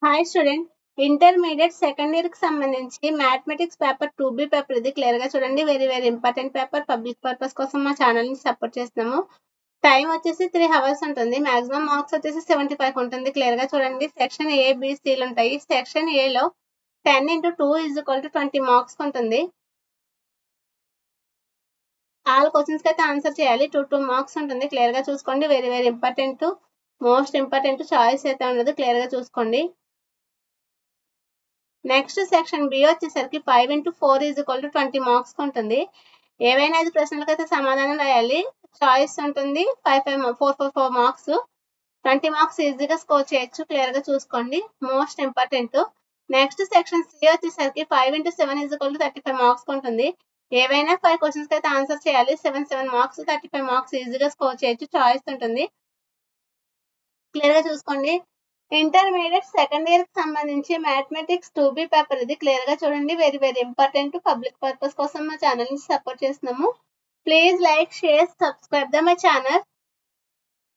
Hi student, intermediate second year కి సంబంధించి mathematics paper 2B paper ఇది క్లియర్ గా చూడండి. Very very important paper. Public purpose కోసం మా ఛానల్ ని సపోర్ట్ చేస్తున్నాము. టైం వచ్చేసి 3 అవర్స్ ఉంటుంది. మాక్సిమం మార్క్స్ వచ్చేసి 75 ఉంటుంది. క్లియర్ గా చూడండి. సెక్షన్ ABCలు ఉంటాయి. సెక్షన్ A లో 10 × 2 = 20 మార్క్స్ ఉంటుంది. ఆల్ క్వశ్చన్స్ కి అయితే ఆన్సర్ చేయాలి. 2 మార్క్స్ ఉంటుంది. క్లియర్ గా చూసుకోండి. Very very important, most important. Choice అయితే ఉండదు. క్లియర్ గా చూసుకోండి. నెక్స్ట్ సెక్షన్ B వచ్చేసరికి 5 × 4 = 20 మార్క్స్ ఉంటుంది. ఏవైనా 5 ప్రశ్నలకైతే సమాధానం రాయాలి. చాయిస్ ఉంటుంది. 4 మార్క్స్. 20 మార్క్స్ ఈజీగా స్కోర్ చేయొచ్చు. క్లియర్ గా చూసుకోండి. Most important. Next section C వచ్చేసరికి 5 × 7 = 35 మార్క్స్ ఉంటుంది. ఏవైనా 5 క్వశ్చన్స్ అయితే ఆన్సర్ చేయాలి. 7 మార్క్స్, 35 మార్క్స్ ఈజీగా స్కోర్ చేయొచ్చు. చాయిస్ ఉంటుంది. క్లియర్ గా చూసుకోండి. ఇంటర్మీడియట్ సెకండ్ ఇయర్ కి సంబంధించి మ్యాథమెటిక్స్ 2B పేపర్ ఇది క్లియర్ గా చూడండి. Very very important. Public purpose కోసం మా ఛానల్ ని సపోర్ట్ చేస్తున్నాము. Please like, share, subscribe the my channel.